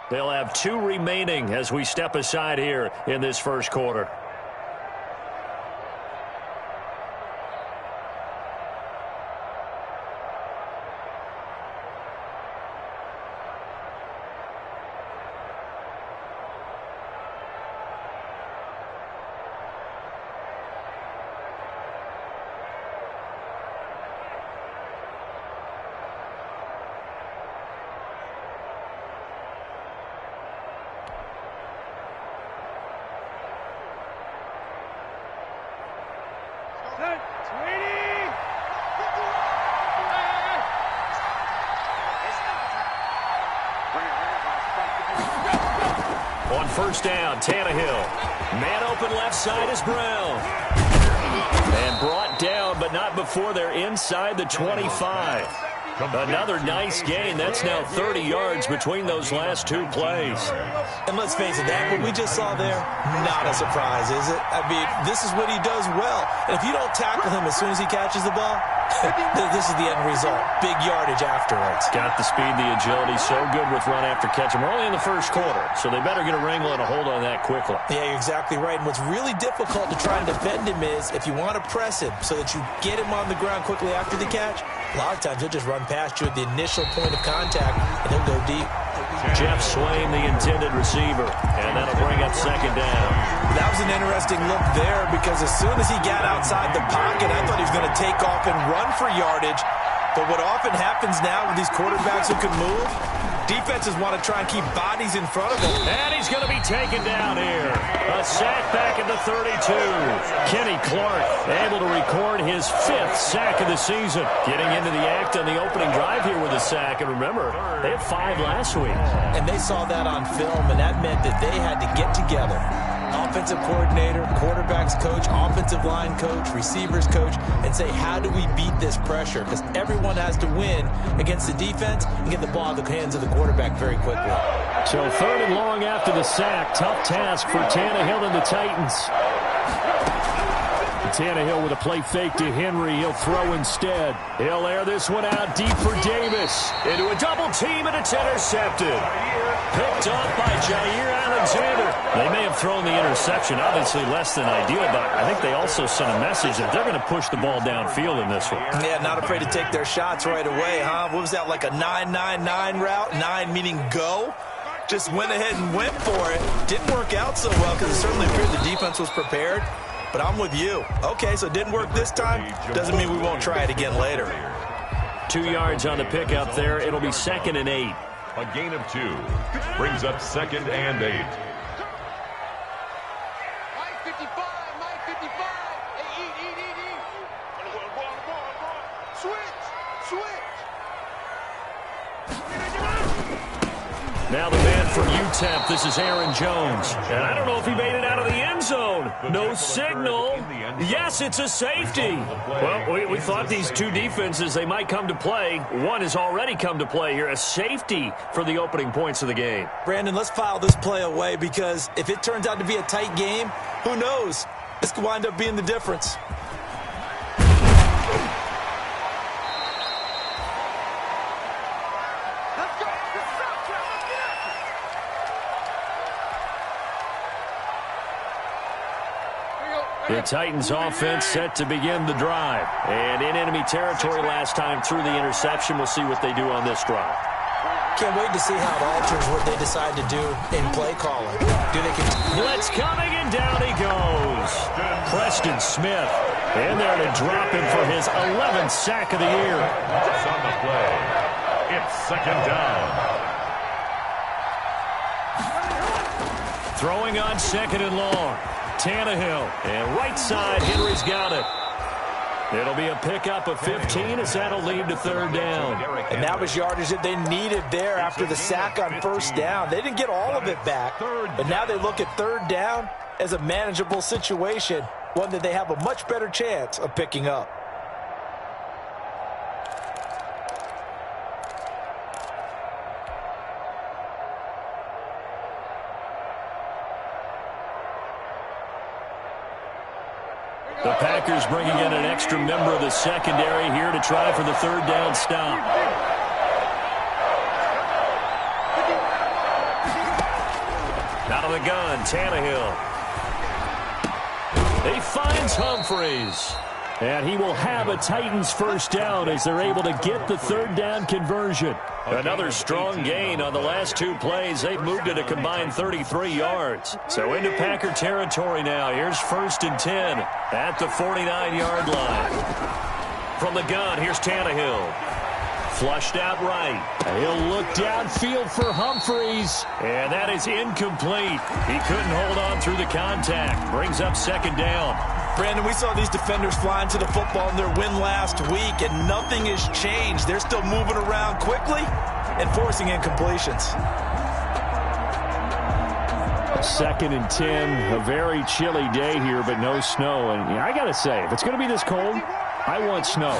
They'll have 2 remaining as we step aside here in this first quarter. On first down, Tannehill. Man open left side is Brown. And brought down, but not before they're inside the 25. Another nice gain. That's now 30 yards between those last 2 plays. And let's face it, that what we just saw there, not a surprise, is it? I mean, this is what he does well. And if you don't tackle him as soon as he catches the ball, this is the end result. Big yardage afterwards. Got the speed, the agility, so good with run after catch. And we're only in the first quarter, so they better get a wrangle and a hold on that quickly. Yeah, you're exactly right. And what's really difficult to try and defend him is if you want to press him so that you get him on the ground quickly after the catch, a lot of times he'll just run past you at the initial point of contact, and he'll go deep. Jeff Swain, the intended receiver, and that'll bring up second down. That was an interesting look there because as soon as he got outside the pocket, I thought he was going to take off and run for yardage. But what often happens now with these quarterbacks who can move, defenses want to try and keep bodies in front of him. And he's going to be taken down here. A sack back at the 32. Kenny Clark able to record his 5th sack of the season. Getting into the act on the opening drive here with a sack. And remember, they had 5 last week. And they saw that on film, and that meant that they had to get together. Offensive coordinator, quarterbacks coach, offensive line coach, receivers coach, and say, how do we beat this pressure? Because everyone has to win against the defense and get the ball in the hands of the quarterback very quickly. So 3rd and long after the sack. Tough task for Tannehill and the Titans. Tannehill with a play fake to Henry. He'll throw instead. He'll air this one out deep for Davis. Into a double team, and it's intercepted. Picked off by Jair Alexander. They may have thrown the interception, obviously less than ideal, but I think they also sent a message that they're going to push the ball downfield in this one. Yeah, not afraid to take their shots right away, huh? What was that, like a 9-9-9 route? 9 meaning go? Just went ahead and went for it. Didn't work out so well because it certainly appeared the defense was prepared. But I'm with you. Okay, so it didn't work this time. Doesn't mean we won't try it again later. 2 yards on the pickup there. It'll be 2nd and 8. A gain of 2 brings up 2nd and 8. Mike 55, Mike 55. Hey, eat. Switch. Now the man from UTEP, this is Aaron Jones. And I don't know if he made it out of the end zone. No signal. Yes, it's a safety. Well, we thought these 2 defenses, they might come to play. One has already come to play here. A safety for the opening points of the game. Brandon, let's file this play away because if it turns out to be a tight game, who knows? This could wind up being the difference. The Titans offense set to begin the drive. And in enemy territory last time through the interception. We'll see what they do on this drive. Can't wait to see how it alters what they decide to do in play calling. Do they continue? Blitz coming, and down he goes. Preston Smith in there to drop him for his 11th sack of the year. It's on the play. It's 2nd down. Throwing on 2nd and long. Tannehill, and right side, Henry's got it. It'll be a pickup of 15 as that'll lead to 3rd down. And that was yardage that they needed there after the sack on 1st down. They didn't get all of it back, but now they look at 3rd down as a manageable situation, one that they have a much better chance of picking up. The Packers bringing in an extra member of the secondary here to try for the 3rd down stop. Out of the gun, Tannehill. He finds Humphreys. And he will have a Titans first down as they're able to get the third down conversion. Another strong gain on the last two plays. They've moved it a combined 33 yards. So into Packer territory now. Here's 1st and 10 at the 49-yard line. From the gun, here's Tannehill. Flushed out right. He'll look downfield for Humphreys. And that is incomplete. He couldn't hold on through the contact. Brings up 2nd down. Brandon, we saw these defenders flying to the football in their win last week, and nothing has changed. They're still moving around quickly and forcing incompletions. 2nd and 10, a very chilly day here, but no snow. And I got to say, if it's going to be this cold, I want snow.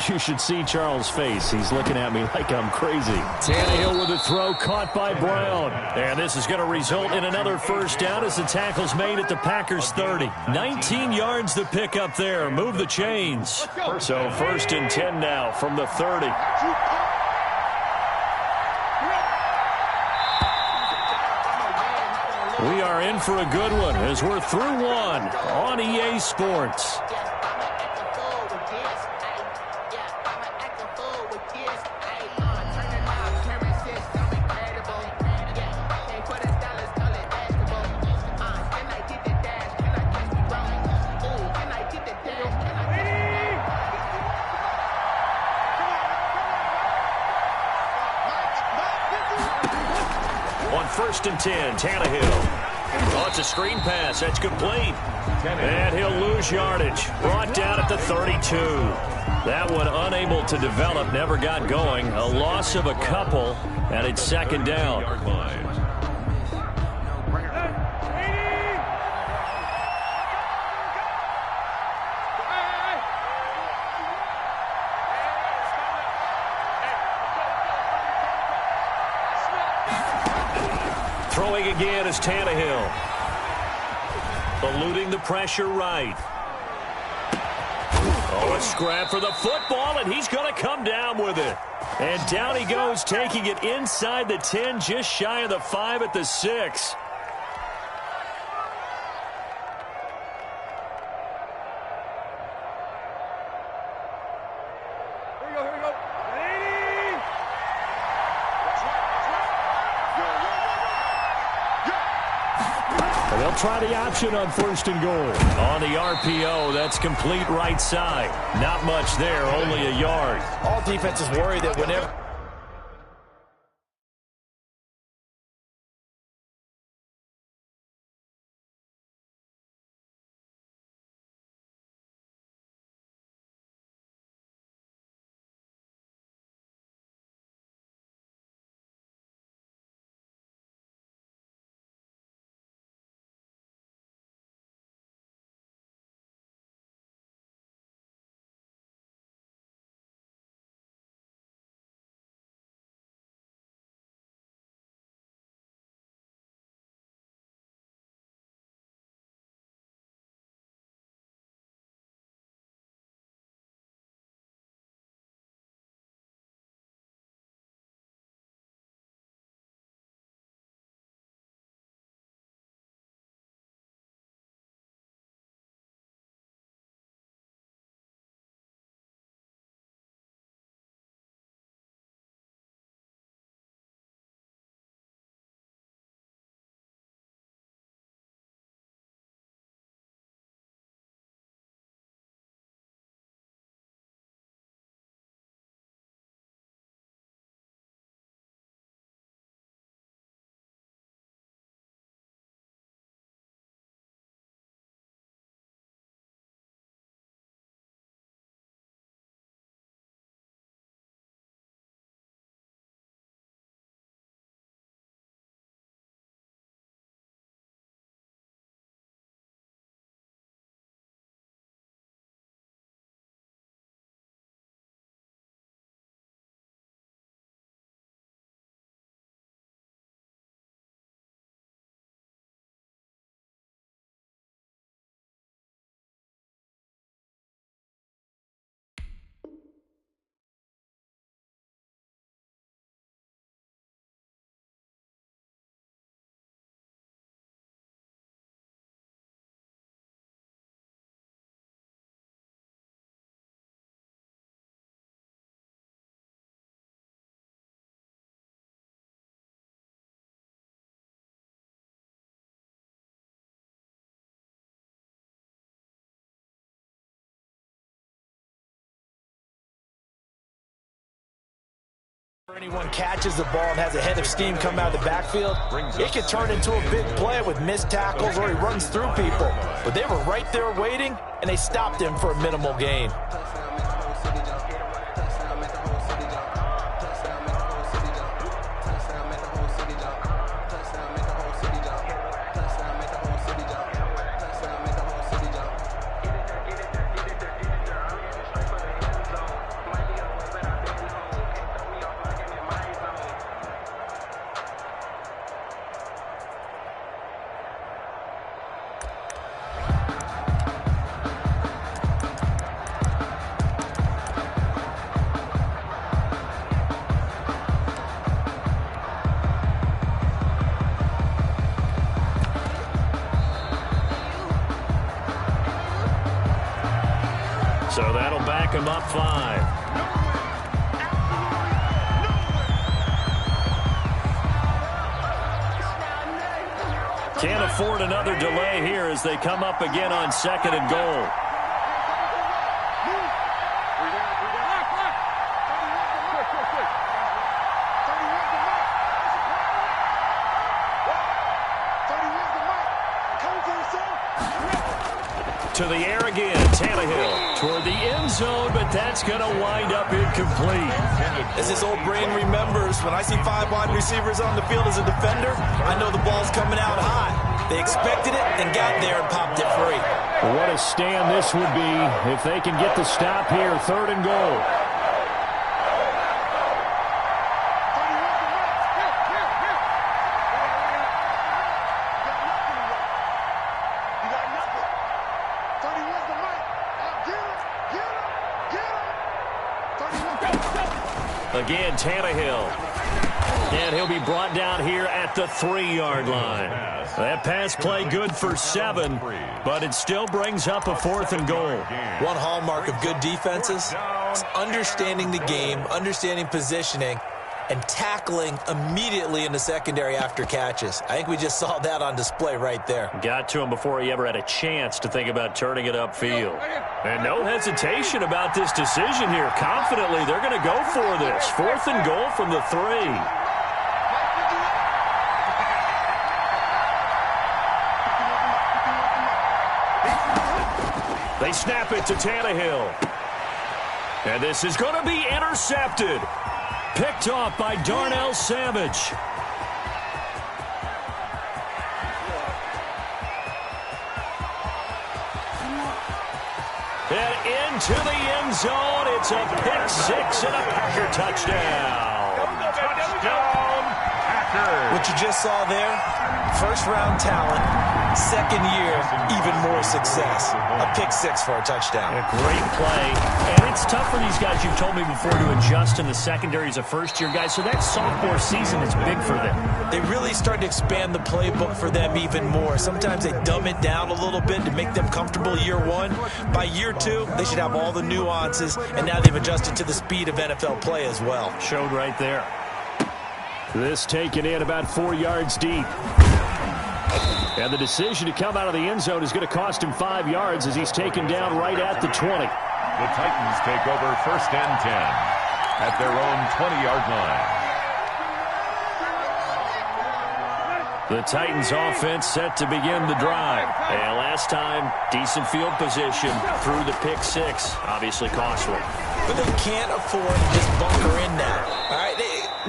You should see Charles' face. He's looking at me like I'm crazy. Tannehill with a throw caught by Brown. And this is going to result in another first down as the tackle's made at the Packers 30. 19 yards to pick up there. Move the chains. So 1st and 10 now from the 30. We are in for a good one as we're through one on EA Sports. On 1st and 10, Tannehill. Oh, it's a screen pass. That's complete. And he'll lose yardage. Brought down at the 32. That one unable to develop, never got going. A loss of a couple, and it's 2nd down. Throwing again is Tannehill. Eluding the pressure right. Oh, a scrap for the football, and he's going to come down with it. And down he goes, taking it inside the 10, just shy of the 5 at the 6. They'll try the option on 1st and goal. On the RPO, that's complete right side. Not much there, only a yard. All defenses worry that whenever Anyone catches the ball and has a head of steam come out of the backfield, it can turn into a big play with missed tackles or he runs through people. But they were right there waiting, and they stopped him for a minimal gain. So that'll back him up 5. Can't afford another delay here as they come up again on 2nd and goal. To the air again, Tannehill toward the end zone, but that's going to wind up incomplete. As his old brain remembers, when I see 5 wide receivers on the field as a defender, I know the ball's coming out high. They expected it and got there and popped it free. What a stand this would be if they can get the stop here, 3rd and goal. Again, Tannehill. And he'll be brought down here at the 3-yard line. That pass play good for 7, but it still brings up a 4th and goal. One hallmark of good defenses is understanding the game, understanding positioning, and tackling immediately in the secondary after catches. I think we just saw that on display right there. Got to him before he ever had a chance to think about turning it upfield. And no hesitation about this decision here. Confidently, they're going to go for this. 4th and goal from the 3. They snap it to Tannehill. And this is going to be intercepted. Picked off by Darnell Savage. And into the end zone. It's a pick 6 and a Packer touchdown. Touchdown, Packers. What you just saw there, first-round talent, second year, even more success. A pick 6 for a touchdown. A great play. And it's tough for these guys, you've told me before, to adjust in the secondary as a first-year guy. So that sophomore season is big for them. They really start to expand the playbook for them even more. Sometimes they dumb it down a little bit to make them comfortable year 1. By year 2, they should have all the nuances, and now they've adjusted to the speed of NFL play as well. Showed right there. This taken in about 4 yards deep. And the decision to come out of the end zone is going to cost him 5 yards as he's taken down right at the 20. The Titans take over 1st and 10 at their own 20-yard line. The Titans offense set to begin the drive. And last time, decent field position through the pick 6. Obviously costly. But they can't afford to just bunker in now. All right,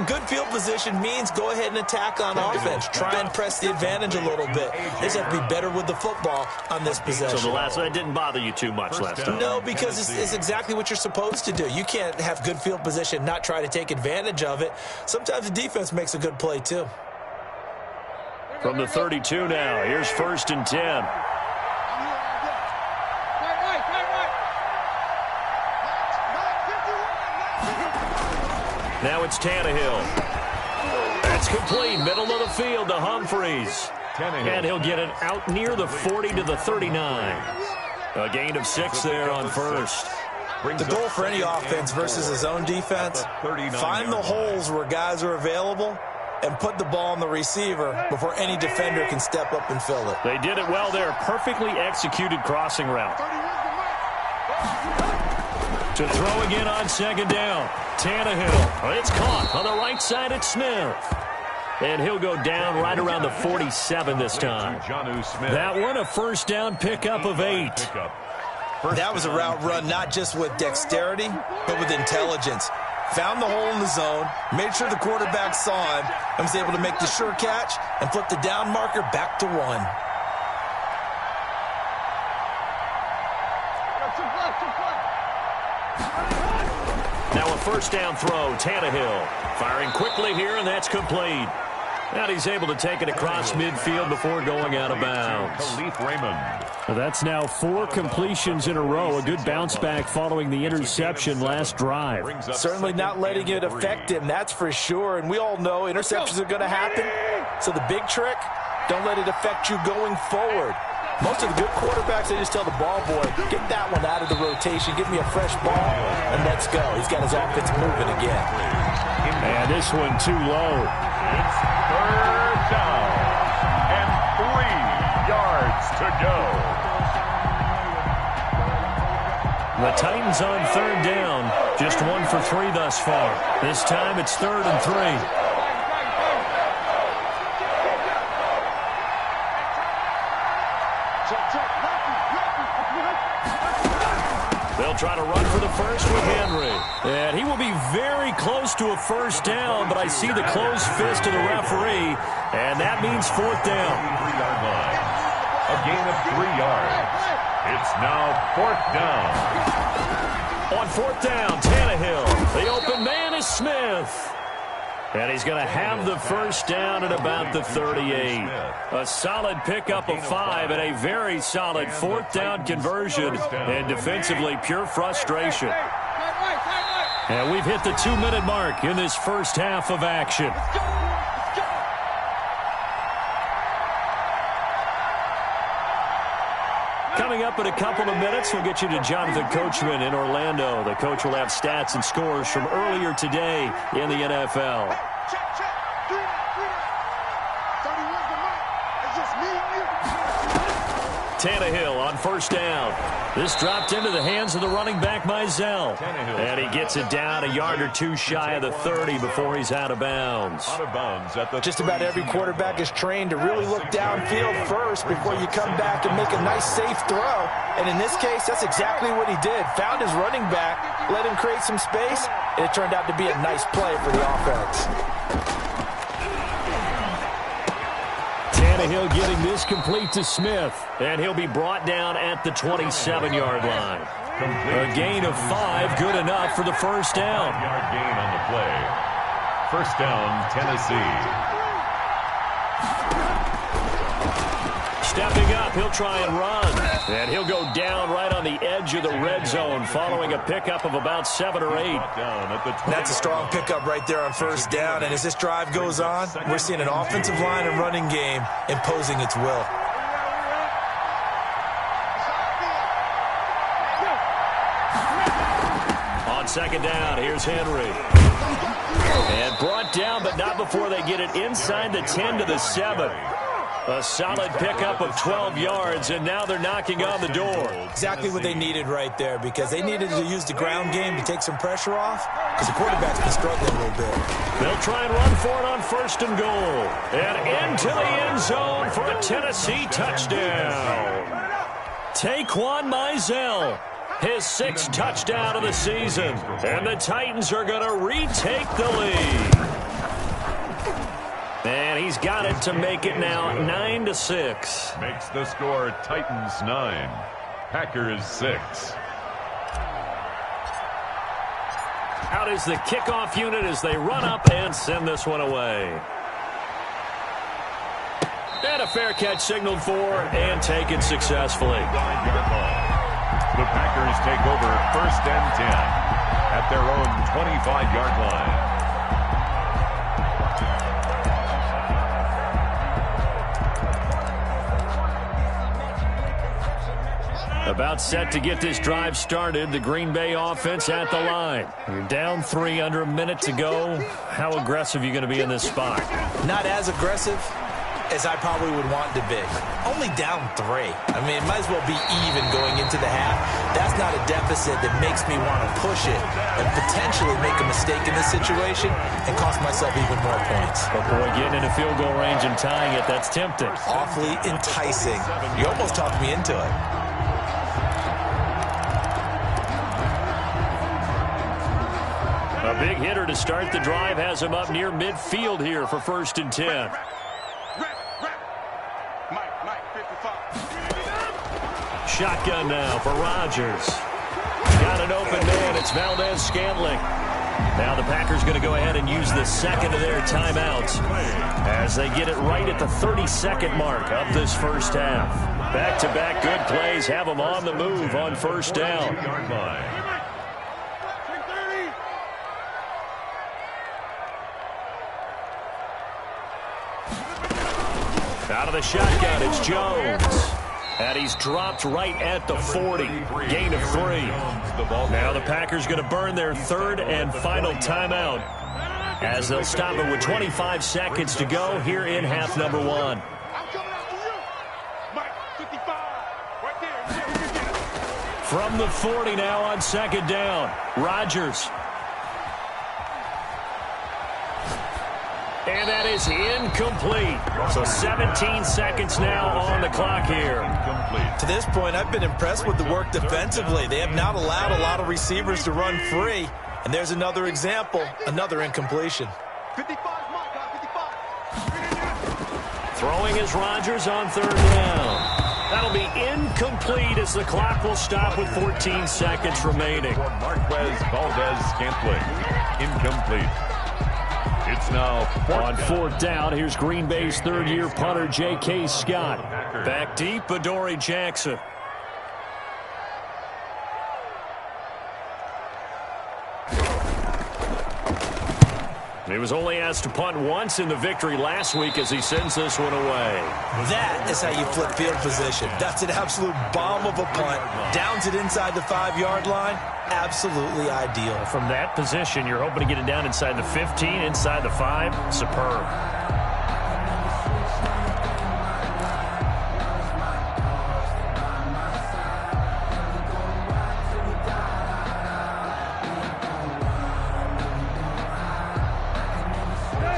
good field position means go ahead and attack on offense. Try and press the advantage a little bit. They just have to be better with the football on this possession. So the last one didn't bother you too much last time? No, because it's exactly what you're supposed to do. You can't have good field position, not try to take advantage of it. Sometimes the defense makes a good play, too. From the 32 now, here's 1st and 10. Now it's Tannehill. That's complete. Middle of the field to Humphries. And he'll get it out near the 40 to the 39. A gain of 6 there on 1st. The goal for any offense versus his own defense, find the holes where guys are available and put the ball on the receiver before any defender can step up and fill it. They did it well there. Perfectly executed crossing route. To throw again on second down. Tannehill. It's caught on the right side at Smith. And he'll go down right around the 47 this time. That one a first down pickup of 8. That was a route run not just with dexterity, but with intelligence. Found the hole in the zone, made sure the quarterback saw him, and was able to make the sure catch and flip the down marker back to 1. Now a first down throw, Tannehill. Firing quickly here, and that's complete. And he's able to take it across midfield before going out of bounds. Well, that's now 4 completions in a row. A good bounce back following the interception last drive. Certainly not letting it affect him, that's for sure. And we all know interceptions are going to happen. So the big trick, don't let it affect you going forward. Most of the good quarterbacks, they just tell the ball boy, get that one out of the rotation, give me a fresh ball, and let's go. He's got his offense moving again. And this one too low. It's third down and 3 yards to go. The Titans on third down. Just 1 for 3 thus far. This time it's 3rd and 3. They'll try to run for the first with Henry. And he will be very close to a first down, but I see the closed fist of the referee, and that means 4th down. 3-yard line. A gain of 3 yards. It's now 4th down. On 4th down, Tannehill. The open man is Smith. And he's going to have the first down at about the 38. A solid pickup of 5 and a very solid 4th down conversion. And defensively, pure frustration. And we've hit the 2-minute mark in this first half of action. Coming up in a couple of minutes, we'll get you to Jonathan Coachman in Orlando. The coach will have stats and scores from earlier today in the NFL. Check. 3 31's the mark. It's just me and you. Tannehill on first down. This dropped into the hands of the running back, Mizell. And he gets it down a yard or 2 shy of the 30 before he's out of bounds. Just about every quarterback is trained to really look downfield first before you come back and make a nice, safe throw. And in this case, that's exactly what he did. Found his running back, let him create some space, and it turned out to be a nice play for the offense. Tannehill getting this complete to Smith, and he'll be brought down at the 27-yard line. A gain of 5, good enough for the first down. 5-yard gain on the play. First down, Tennessee. Stepping up, he'll try and run. And he'll go down right on the edge of the red zone following a pickup of about 7 or 8. That's a strong pickup right there on first down. And as this drive goes on, we're seeing an offensive line and running game imposing its will. On second down, here's Henry. And brought down, but not before they get it inside the 10 to the 7. A solid pickup of 12 yards, and now they're knocking on the door. Exactly what they needed right there, because they needed to use the ground game to take some pressure off, because the quarterback's been struggling a little bit. They'll try and run for it on 1st and goal. And into the end zone for a Tennessee touchdown. Taquan Mizell, his 6th touchdown of the season. And the Titans are going to retake the lead. And he's got it to make it now 9-6. Makes the score Titans 9, Packers 6. Out is the kickoff unit as they run up and send this one away. And a fair catch signaled for and taken successfully. 9-yard line. The Packers take over 1st and 10 at their own 25-yard line. About set to get this drive started. The Green Bay offense at the line. You're down 3 under a minute to go. How aggressive are you going to be in this spot? Not as aggressive as I probably would want to be. Only down 3. I mean, it might as well be even going into the half. That's not a deficit that makes me want to push it and potentially make a mistake in this situation and cost myself even more points. But boy, getting in a field goal range and tying it, that's tempting. Awfully enticing. You almost talked me into it. A big hitter to start the drive has him up near midfield here for 1st and 10. Shotgun now for Rodgers. Got an open man. It's Valdez-Scantling. Now the Packers going to go ahead and use the second of their timeouts as they get it right at the 32nd mark of this first half. Back-to-back good plays have them on the move on 1st down. Out of the shotgun, it's Jones. And he's dropped right at the 40. Gain of 3. Now the Packers going to burn their 3rd and final timeout as they'll stop it with 25 seconds to go here in half number 1. From the 40 now on 2nd down. Rodgers. And that is incomplete. So 17 seconds now on the clock here. To this point, I've been impressed with the work defensively. They have not allowed a lot of receivers to run free. And there's another example, another incompletion. 55, Throwing is Rodgers on 3rd down. That'll be incomplete as the clock will stop with 14 seconds remaining. Marquez Valdez-Scantling. Incomplete. It's now on 4th down. Here's Green Bay's 3rd-year punter, J.K. Scott. Back deep, Adoree Jackson. He was only asked to punt once in the victory last week as he sends this one away. That is how you flip field position. That's an absolute bomb of a punt. Downs it inside the 5-yard line. Absolutely ideal. From that position, you're hoping to get it down inside the 15, inside the 5. Superb.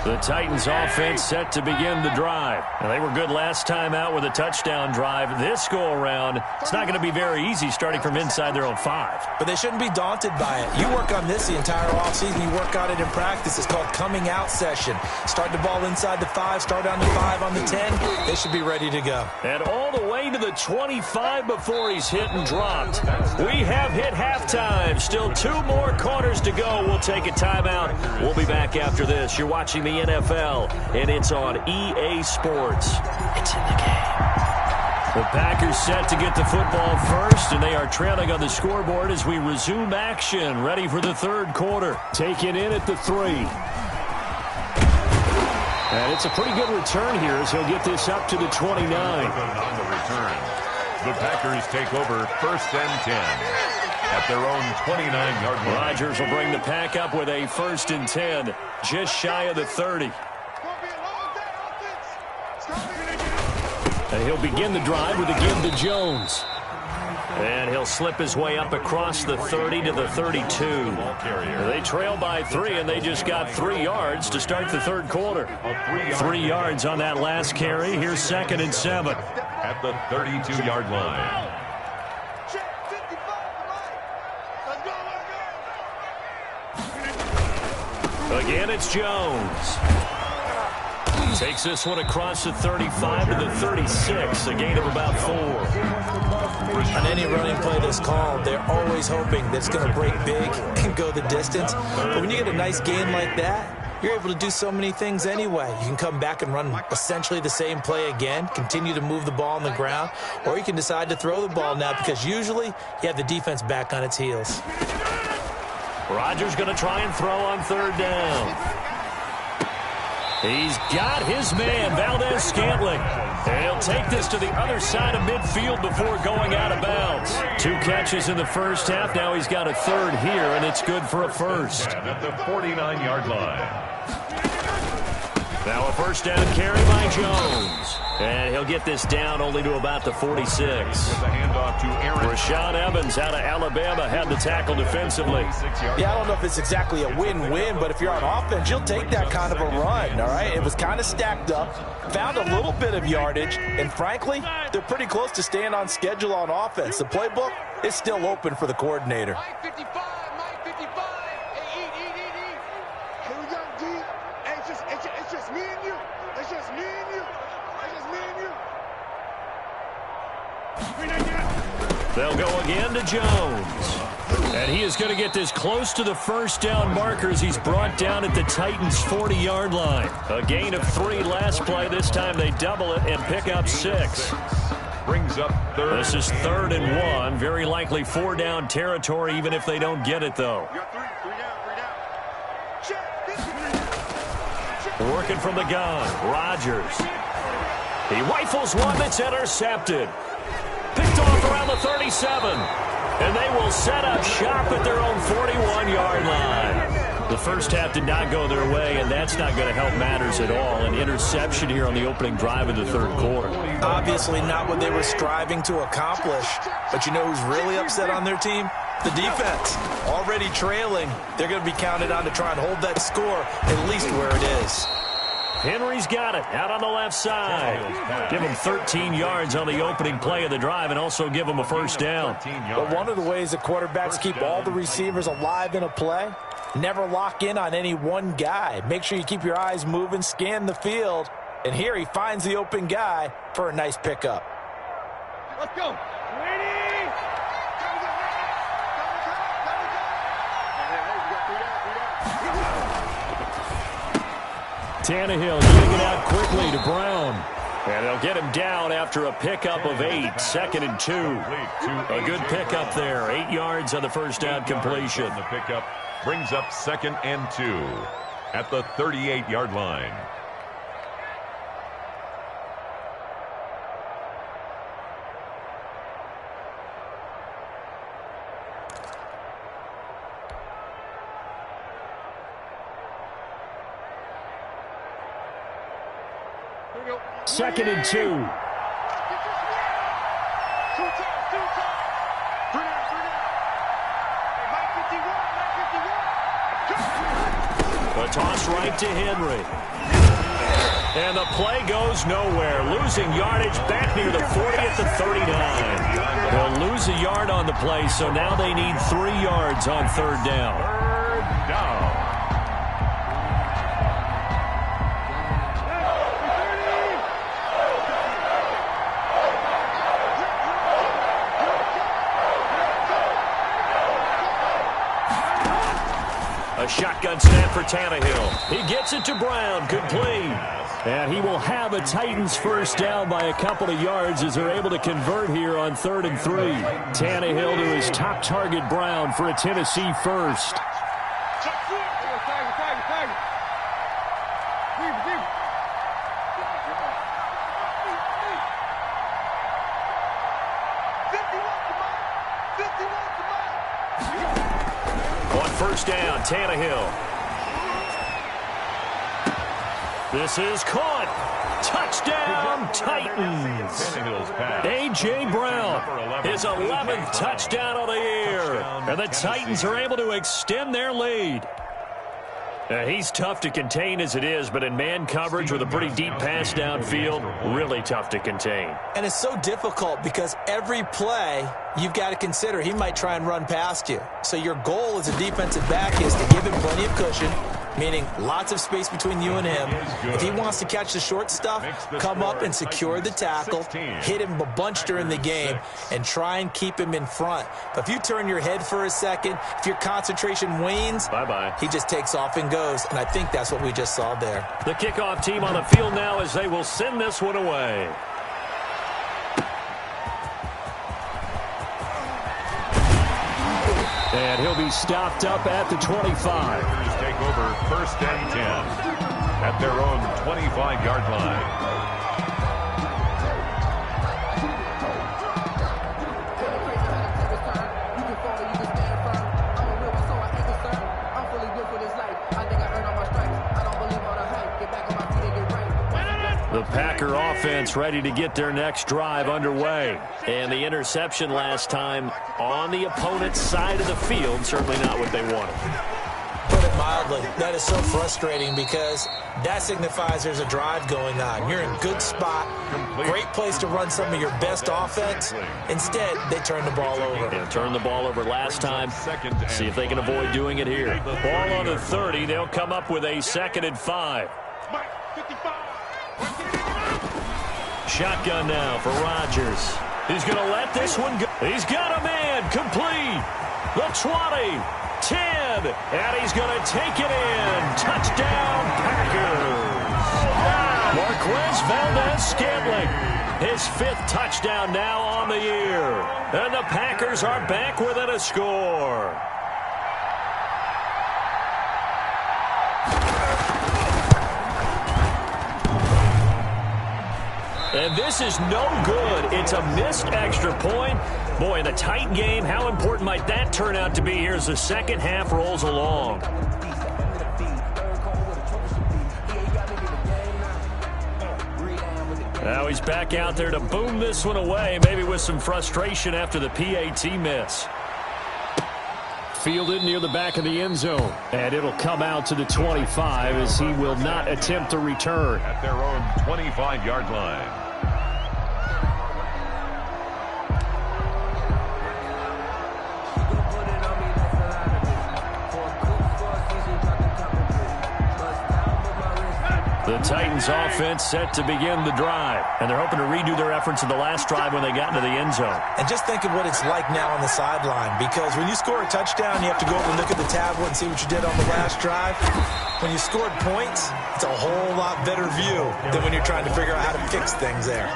The Titans offense set to begin the drive. Now, they were good last time out with a touchdown drive. This go-around, it's not going to be very easy starting from inside their own 5. But they shouldn't be daunted by it. You work on this the entire offseason. You work on it in practice. It's called coming out session. Start the ball inside the 5, start on the 5, on the 10. They should be ready to go. And all the way to the 25 before he's hit and dropped. We have hit halftime. Still 2 more quarters to go. We'll take a timeout. We'll be back after this. You're watching the NFL, and it's on EA Sports. It's in the game. The Packers set to get the football first, and they are trailing on the scoreboard as we resume action, ready for the 3rd quarter. Taken in at the 3. And it's a pretty good return here as he'll get this up to the 29. On the return, the Packers take over 1st and 10 at their own 29-yard line. Rodgers will bring the pack up with a 1st and 10, just shy of the 30. And he'll begin the drive with a give to Jones. And he'll slip his way up across the 30 to the 32. They trail by 3, and they just got 3 yards to start the 3rd quarter. 3 yards on that last carry. Here's 2nd and 7. At the 32-yard line. Again, it's Jones. Takes this one across the 35 to the 36, a gain of about 4. On any running play that's called, they're always hoping that it's going to break big and go the distance. But when you get a nice gain like that, you're able to do so many things anyway. You can come back and run essentially the same play again, continue to move the ball on the ground, or you can decide to throw the ball now because usually you have the defense back on its heels. Rodgers going to try and throw on 3rd down. He's got his man, Valdez-Scantling. And he'll take this to the other side of midfield before going out of bounds. 2 catches in the first half. Now he's got a 3rd here, and it's good for a 1st. At the 49-yard line. Now a first down carry by Jones. And he'll get this down only to about the 46. With a handoff to Aaron. Rashaan Evans out of Alabama had the tackle defensively. Yeah, I don't know if it's exactly a win-win, but if you're on offense, you'll take that kind of a run, all right? It was kind of stacked up, found a little bit of yardage, and frankly, they're pretty close to staying on schedule on offense. The playbook is still open for the coordinator. Mike 55, Mike 55. Hey, eat. Here we go, D. Hey, it's just me and you. It's just me and you. It's just me and you. They'll go again to Jones. And he is going to get this close to the first down markers. He's brought down at the Titans' 40-yard line. A gain of 3 last play. This time they double it and pick up 6. Brings up third. This is 3rd and 1. Very likely 4-down territory, even if they don't get it, though. You got three down. Working from the gun, Rodgers. He rifles one that's intercepted. Picked off around the 37. And they will set up shop at their own 41-yard line. The first half did not go their way, and that's not going to help matters at all. An interception here on the opening drive of the 3rd quarter. Obviously not what they were striving to accomplish. But you know who's really upset on their team? The defense. Already trailing. They're going to be counted on to try and hold that score at least where it is. Henry's got it out on the left side. Give him 13 yards on the opening play of the drive and also give him a first down. But one of the ways that quarterbacks keep all the receivers alive in a play, never lock in on any one guy. Make sure you keep your eyes moving, scan the field. And here he finds the open guy for a nice pickup. Let's go. Ready? Tannehill getting it out quickly to Brown. And they'll get him down after a pickup of 8, 2nd and 2. A good pickup there, 8 yards on the first down completion. The pickup brings up 2nd and 2 at the 38-yard line. Second and 2. Two times. Three down. Hey, Mike 51. The toss right to Henry. And the play goes nowhere. Losing yardage back near the 40 at the 39. They'll lose a yard on the play, so now they need 3 yards on 3rd down. 3rd down. A shotgun snap for Tannehill. He gets it to Brown, complete. And he will have a Titans first down by a couple of yards as they're able to convert here on 3rd and 3. Tannehill to his top target, Brown, for a Tennessee first. On first down, Tannehill. This is caught. Touchdown, Titans. A.J. Brown, his 11th touchdown of the year. And the Titans are able to extend their lead. He's tough to contain as it is, but in man coverage with a pretty deep pass downfield, really tough to contain. And it's so difficult because every play you've got to consider he might try and run past you. So your goal as a defensive back is to give him plenty of cushion, meaning lots of space between you and him. If he wants to catch the short stuff, come up and secure the tackle, hit him a bunch during the game, and try and keep him in front. But if you turn your head for a second, if your concentration wanes, bye-bye. He just takes off and goes, and I think that's what we just saw there. The kickoff team on the field now as they will send this one away. And he'll be stopped up at the 25. Take over 1st and 10 at their own 25-yard line. I think I earned all my stripes. I don't believe all the hype. Get back on my feet and get Packer offense ready to get their next drive underway. And the interception last time on the opponent's side of the field, certainly not what they wanted. Put it mildly, that is so frustrating because that signifies there's a drive going on. You're in a good spot, great place to run some of your best offense. Instead, they turn the ball over. Yeah, turned the ball over last time. See if they can avoid doing it here. Ball on the 30. They'll come up with a 2nd and 5. Shotgun now for Rodgers. He's going to let this one go. He's got a man complete. The 20, 10, and he's going to take it in. Touchdown, Packers. Marquez Valdez-Scantling, his 5th touchdown now on the year. And the Packers are back within a score. And this is no good. It's a missed extra point. Boy, in a tight game, how important might that turn out to be here as the second half rolls along? Now he's back out there to boom this one away, maybe with some frustration after the PAT miss. Fielded near the back of the end zone. And it'll come out to the 25 as he will not attempt to return. At their own 25-yard line. The Titans offense set to begin the drive. And they're hoping to redo their efforts in the last drive when they got into the end zone. And just think of what it's like now on the sideline, because when you score a touchdown, you have to go over and look at the tablet and see what you did on the last drive. When you scored points, it's a whole lot better view than when you're trying to figure out how to fix things there.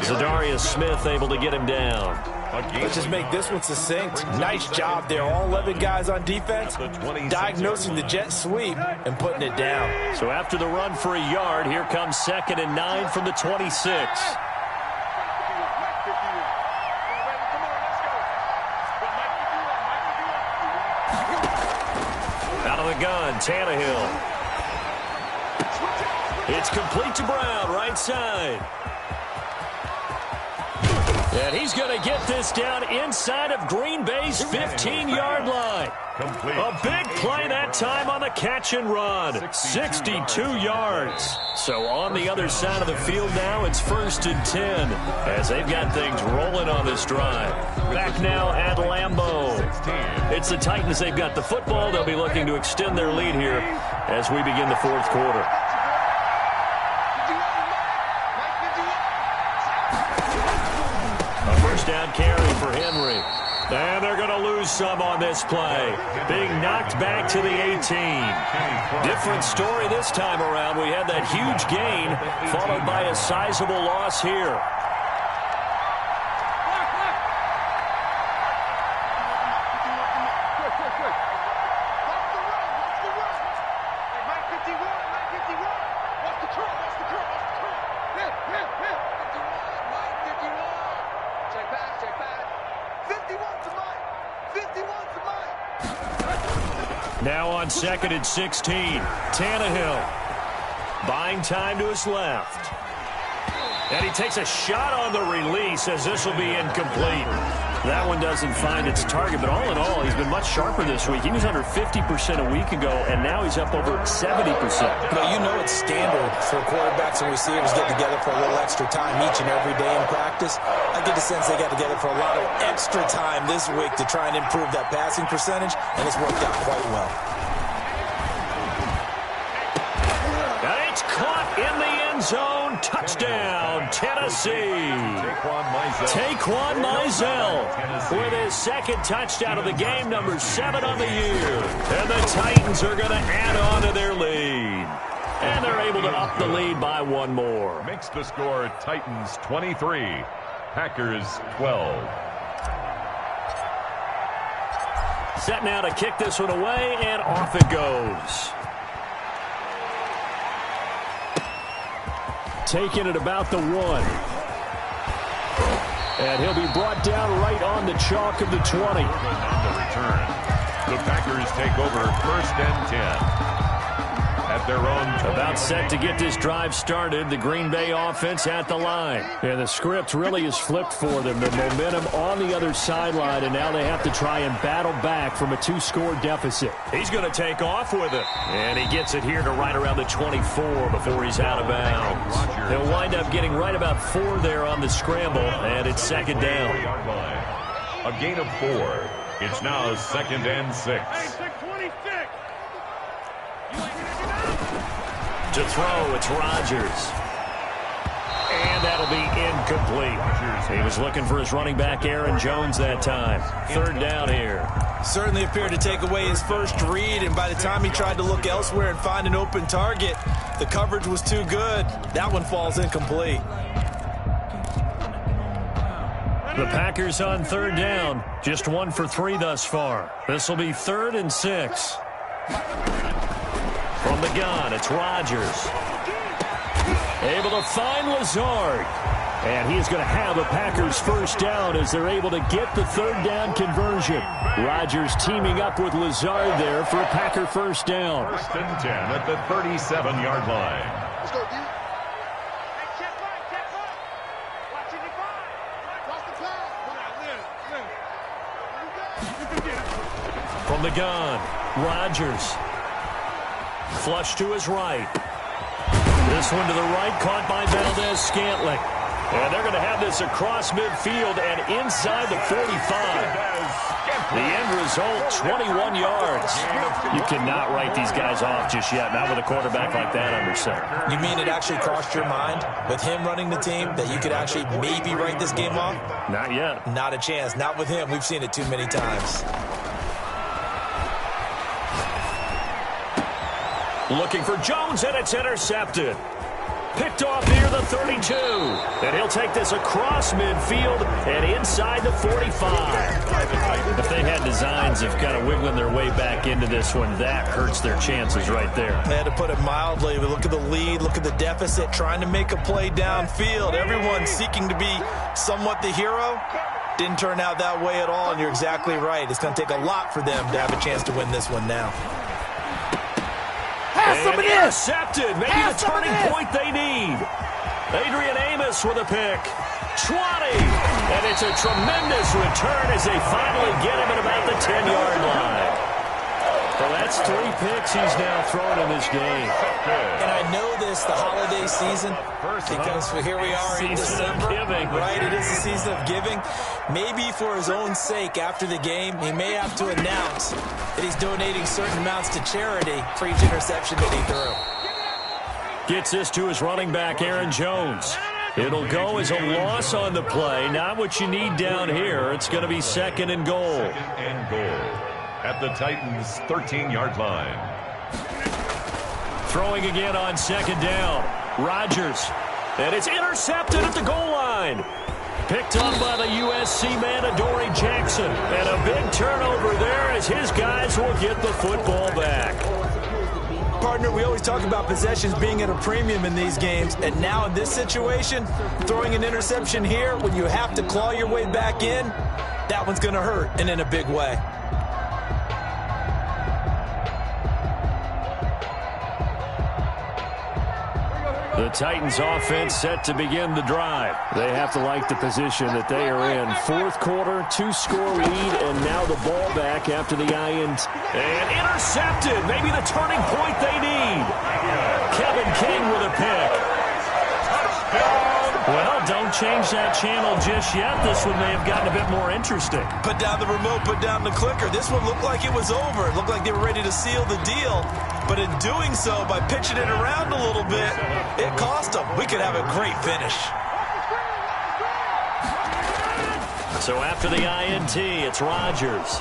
Zadarius Smith able to get him down. Let's just make this one succinct. Nice job there. All 11 guys on defense diagnosing the jet sweep and putting it down. So after the run for a yard, here comes 2nd and 9 from the 26. Out of the gun, Tannehill. It's complete to Brown, right side. And he's going to get this down inside of Green Bay's 15-yard line. Complete. A big play that time on the catch and run. 62 yards. So on the other side of the field now, it's 1st and 10 as they've got things rolling on this drive. Back now at Lambeau. It's the Titans. They've got the football. They'll be looking to extend their lead here as we begin the 4th quarter. Down carry for Henry. And they're going to lose some on this play. Being knocked back to the 18. Different story this time around. We had that huge gain followed by a sizable loss here. Now on 2nd and 16, Tannehill buying time to his left. And he takes a shot on the release as this will be incomplete. That one doesn't find its target, but all in all, he's been much sharper this week. He was under 50% a week ago, and now he's up over 70%. You know it's standard for quarterbacks and receivers to get together for a little extra time each and every day in practice. I get the sense they got together for a lot of extra time this week to try and improve that passing percentage, and it's worked out quite well. And it's caught in the end zone. Touchdown, Tennessee. Taquan Mizell with his 2nd touchdown of the game, number 7 on the year. And the Titans are going to add on to their lead. And they're able to up the lead by one more. Makes the score Titans 23, Packers 12. Set now to kick this one away, and off it goes. Taking it about the 1. And he'll be brought down right on the chalk of the 20. On the return, the Packers take over 1st and 10. at their own 20. About set to get this drive started. The Green Bay offense at the line. And the script really is flipped for them. The momentum on the other sideline, and now they have to try and battle back from a 2-score deficit. He's going to take off with it. And he gets it here to right around the 24 before he's out of bounds. He'll wind up getting right about 4 there on the scramble, and it's second down. A gain of 4. It's now 2nd and 6. To throw, it's Rodgers. And that'll be incomplete. He was looking for his running back, Aaron Jones, that time. 3rd down here. Certainly appeared to take away his first read, and by the time he tried to look elsewhere and find an open target, the coverage was too good. That one falls incomplete. The Packers on 3rd down. Just 1 for 3 thus far. This will be 3rd and 6. From the gun, it's Rodgers. Able to find Lazard. And he's going to have a Packers first down as they're able to get the 3rd down conversion. Rodgers teaming up with Lazard there for a Packer first down. 1st and 10 at the 37-yard line. Let's go, D. Check right. Watch it, cross the pass. From the gun, Rodgers. Flush to his right. This one to the right, caught by Valdez-Scantling. And they're going to have this across midfield and inside the 45. The end result, 21 yards. You cannot write these guys off just yet, not with a quarterback like that under center. You mean it actually crossed your mind with him running the team that you could actually maybe write this game off? Not yet. Not a chance. Not with him. We've seen it too many times. Looking for Jones, and it's intercepted. Picked off near the 32. And he'll take this across midfield and inside the 45. If they had designs of kind of wiggling their way back into this one, that hurts their chances right there. They had to put it mildly. We look at the lead, look at the deficit, trying to make a play downfield. Everyone seeking to be somewhat the hero. Didn't turn out that way at all, and you're exactly right. It's going to take a lot for them to have a chance to win this one now. And intercepted. Maybe the turning point they need. Adrian Amos with a pick. 20. And it's a tremendous return as they finally get him at about the 10-yard line. Well, that's 3 picks he's now thrown in this game. And I know this, the holiday season, because here we are in December. Giving. Right, it is the season of giving. Maybe for his own sake after the game, he may have to announce that he's donating certain amounts to charity for each interception that he threw. Gets this to his running back, Aaron Jones. It'll go as a loss on the play. Not what you need down here. It's going to be 2nd and goal. 2nd and goal at the Titans' 13-yard line. Throwing again on 2nd down. Rodgers. And it's intercepted at the goal line. Picked up by the USC man, Adoree Jackson. And a big turnover there as his guys will get the football back. Partner, we always talk about possessions being at a premium in these games, and now in this situation, throwing an interception here when you have to claw your way back in, that one's going to hurt, and in a big way. The Titans offense set to begin the drive. They have to like the position that they are in. 4th quarter, 2-score lead, and now the ball back after the INT. And intercepted. Maybe the turning point they need. Kevin King with a pick. Well, don't change that channel just yet. This one may have gotten a bit more interesting. Put down the remote, put down the clicker. This one looked like it was over. It looked like they were ready to seal the deal. But in doing so, by pitching it around a little bit, it cost them. We could have a great finish. So after the INT, it's Rodgers.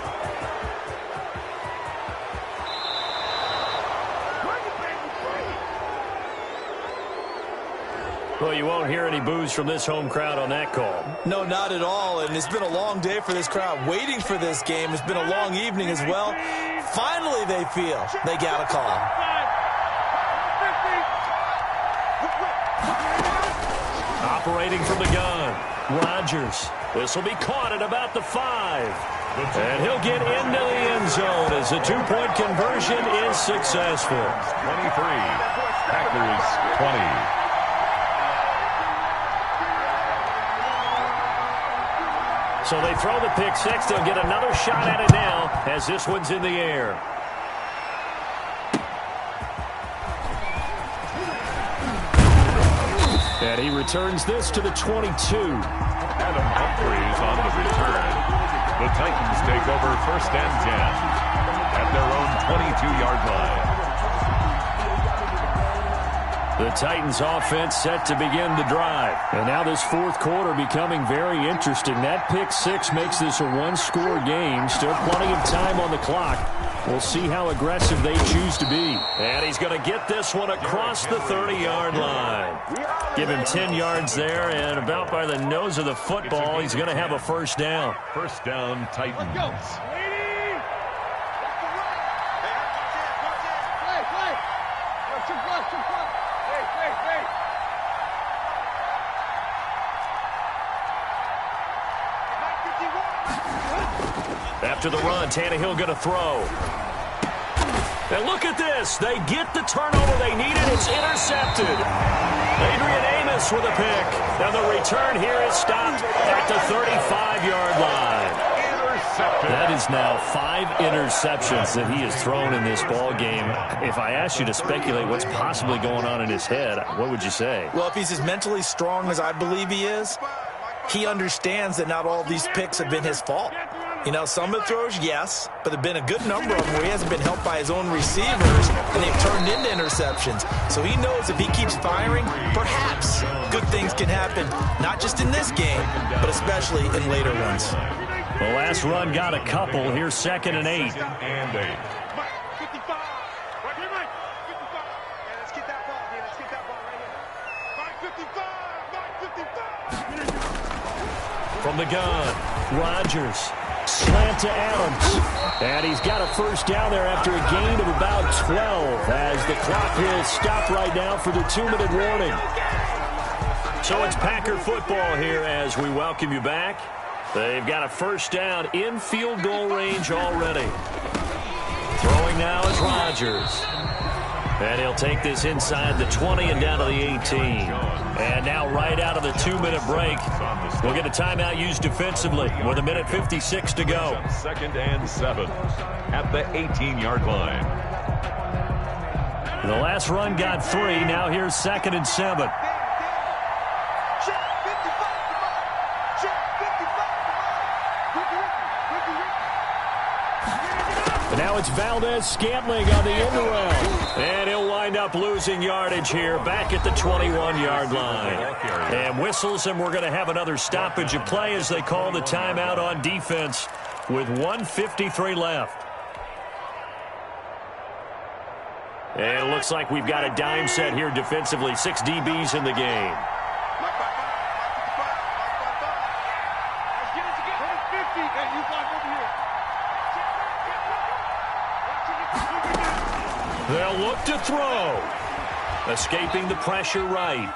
Well, you won't hear any boos from this home crowd on that call. No, not at all. And it's been a long day for this crowd waiting for this game. It's been a long evening as well. Finally, they feel they got a call. Operating from the gun, Rodgers. This will be caught at about the 5. And he'll get into the end zone as the two-point conversion is successful. 23, Packers 20. So they throw the pick six. They'll get another shot at it now as this one's in the air. And he returns this to the 22. Adam Humphries on the return. The Titans take over 1st and 10 at their own 22-yard line. The Titans offense set to begin the drive. And now this fourth quarter becoming very interesting. That pick six makes this a one-score game. Still plenty of time on the clock. We'll see how aggressive they choose to be. And he's going to get this one across the 30-yard line. Give him 10 yards there, and about by the nose of the football, he's going to have a first down. First down, Titans. After the run, Tannehill going to throw. And look at this. They get the turnover they needed. It's intercepted. Adrian Amos with a pick. And the return here is stopped at the 35-yard line. That is now 5 interceptions that he has thrown in this ball game. If I asked you to speculate what's possibly going on in his head, what would you say? Well, if he's as mentally strong as I believe he is, he understands that not all of these picks have been his fault. You know, some of the throws, yes, but there have been a good number of them where he hasn't been helped by his own receivers, and they've turned into interceptions. So he knows if he keeps firing, perhaps good things can happen, not just in this game, but especially in later ones. The last run got a couple. Here's 2nd and 8. And 8. From the gun, Rodgers. Slant to Adams. And he's got a first down there after a gain of about 12 as the clock will stop right now for the 2-minute warning. So it's Packer football here as we welcome you back. They've got a first down in field goal range already. Throwing now is Rodgers. And he'll take this inside the 20 and down to the 18. And now right out of the 2-minute break, we'll get a timeout used defensively with 1:56 to go. 2nd and 7 at the 18-yard line. The last run got 3. Now here's 2nd and 7. And now it's Valdez-Scantling on the end around. And he'll wind up losing yardage here back at the 21-yard line. And whistles, and we're going to have another stoppage of play as they call the timeout on defense with 1:53 left. And it looks like we've got a dime set here defensively. 6 DBs in the game. They'll look to throw. Escaping the pressure right.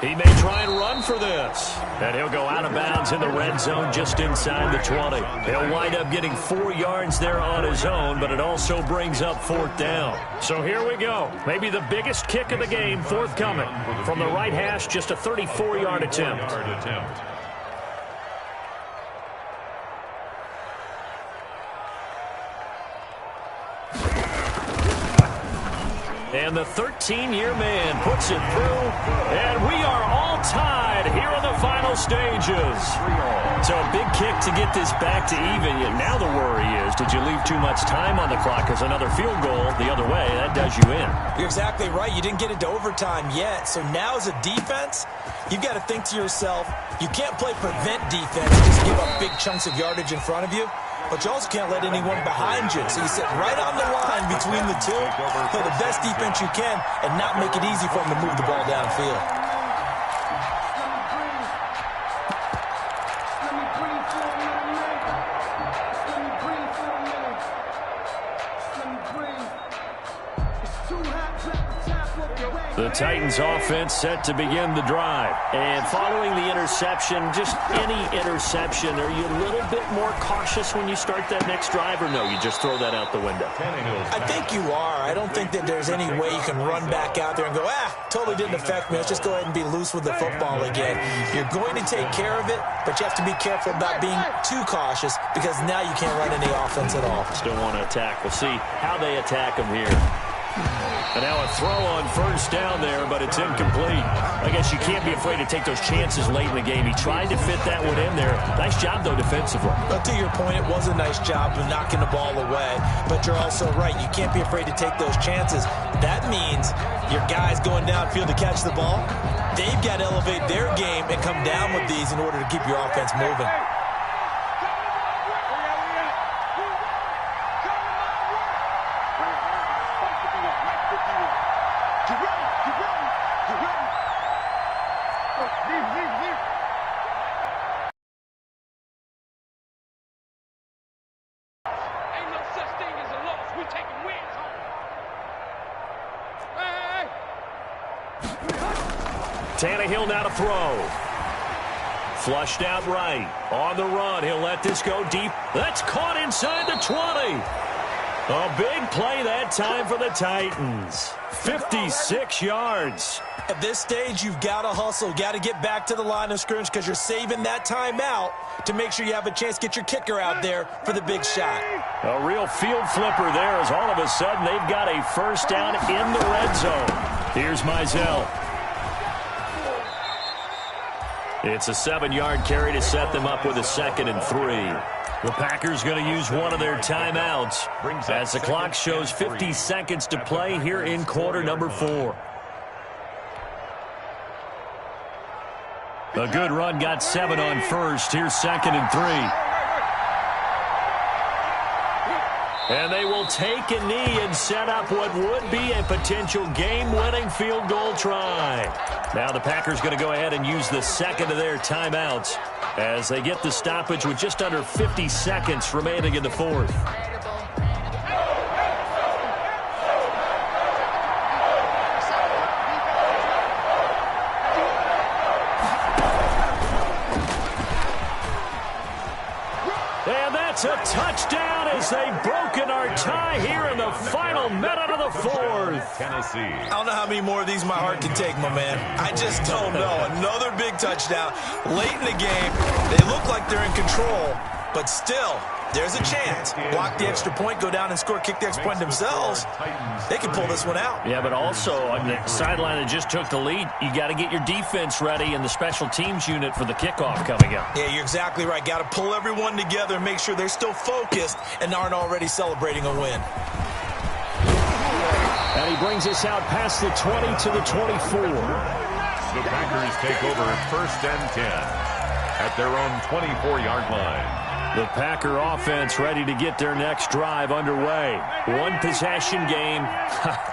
He may try and run for this. And he'll go out of bounds in the red zone just inside the 20. He'll wind up getting 4 yards there on his own, but it also brings up 4th down. So here we go. Maybe the biggest kick of the game forthcoming. From the right hash, just a 34-yard attempt. And the 13-year man puts it through, and we are all tied here in the final stages. So a big kick to get this back to even. Yet now the worry is, did you leave too much time on the clock? Because another field goal the other way, that does you in. You're exactly right. You didn't get into overtime yet. So now as a defense, you've got to think to yourself, you can't play prevent defense, just give up big chunks of yardage in front of you. But you also can't let anyone behind you. So you sit right on the line between the two, play the best defense you can, and not make it easy for them to move the ball downfield. The Titans offense set to begin the drive. And following the interception, just any interception, are you a little bit more cautious when you start that next drive, or no, you just throw that out the window? I think you are. I don't think that there's any way you can run back out there and go, totally didn't affect me. Let's just go ahead and be loose with the football again. You're going to take care of it, but you have to be careful about being too cautious because now you can't run any offense at all. Still want to attack. We'll see how they attack them here. And now a throw on first down there, but it's incomplete. I guess you can't be afraid to take those chances late in the game. He tried to fit that one in there. Nice job, though, defensively. But to your point, it was a nice job of knocking the ball away. But you're also right. You can't be afraid to take those chances. That means your guys going downfield to catch the ball, they've got to elevate their game and come down with these in order to keep your offense moving. Tannehill now to throw. Flushed out right. On the run. He'll let this go deep. That's caught inside the 20. A big play that time for the Titans. 56 yards. At this stage, you've got to hustle. Got to get back to the line of scrimmage because you're saving that timeout to make sure you have a chance to get your kicker out there for the big shot. A real field flipper there as all of a sudden they've got a first down in the red zone. Here's Mizell. It's a 7-yard carry to set them up with a 2nd and 3. The Packers going to use one of their timeouts as the clock shows 50 seconds to play here in quarter number 4. A good run got 7 on first. Here's 2nd and 3. And they will take a knee and set up what would be a potential game-winning field goal try. Now the Packers going to go ahead and use the 2nd of their timeouts as they get the stoppage with just under 50 seconds remaining in the 4th. And that's a touchdown as they've broken our tie here in the final minute of the 4th. Tennessee. I don't know how many more of these my heart can take, my man. I just don't know. Another big touchdown late in the game. They look like they're in control, but still, there's a chance. Block the extra point, go down and score, kick the extra point themselves. They can pull this one out. Yeah, but also on the sideline that just took the lead, you got to get your defense ready and the special teams unit for the kickoff coming up. Yeah, you're exactly right. Got to pull everyone together and make sure they're still focused and aren't already celebrating a win. And he brings us out past the 20 to the 24. The Packers take over 1st and 10 at their own 24-yard line. The Packer offense ready to get their next drive underway. One possession game.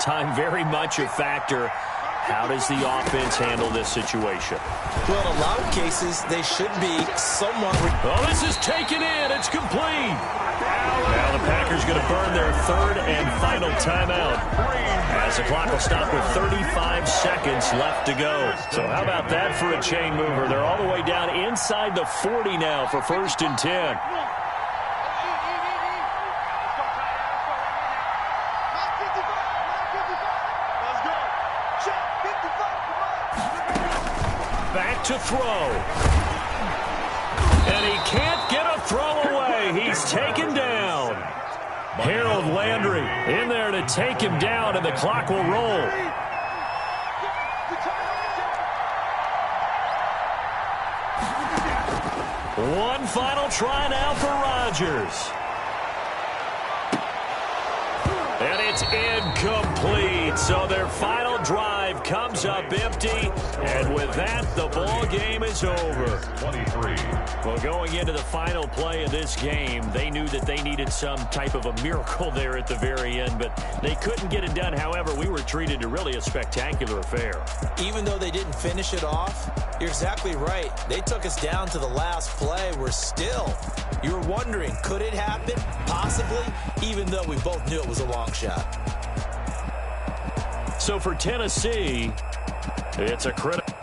Time very much a factor. How does the offense handle this situation? Well, in a lot of cases, they should be somewhat... Oh, this is taken in. It's complete. Now the Packers going to burn their 3rd and final timeout as the clock will stop with 35 seconds left to go. So how about that for a chain mover? They're all the way down inside the 40 now for 1st and 10. Back to throw. And he can't get a throw away. He's taken down. Harold Landry in there to take him down, and the clock will roll. One final try now for Rodgers. And it's incomplete. So their final drive comes up empty. And with that, the ball game is over. 23. Well, going into the final play of this game, they knew that they needed some type of a miracle there at the very end, but they couldn't get it done. However, we were treated to really a spectacular affair. Even though they didn't finish it off, you're exactly right. They took us down to the last play. We're still, you were wondering, could it happen? Possibly, even though we both knew it was a long shot. So for Tennessee, it's a critical.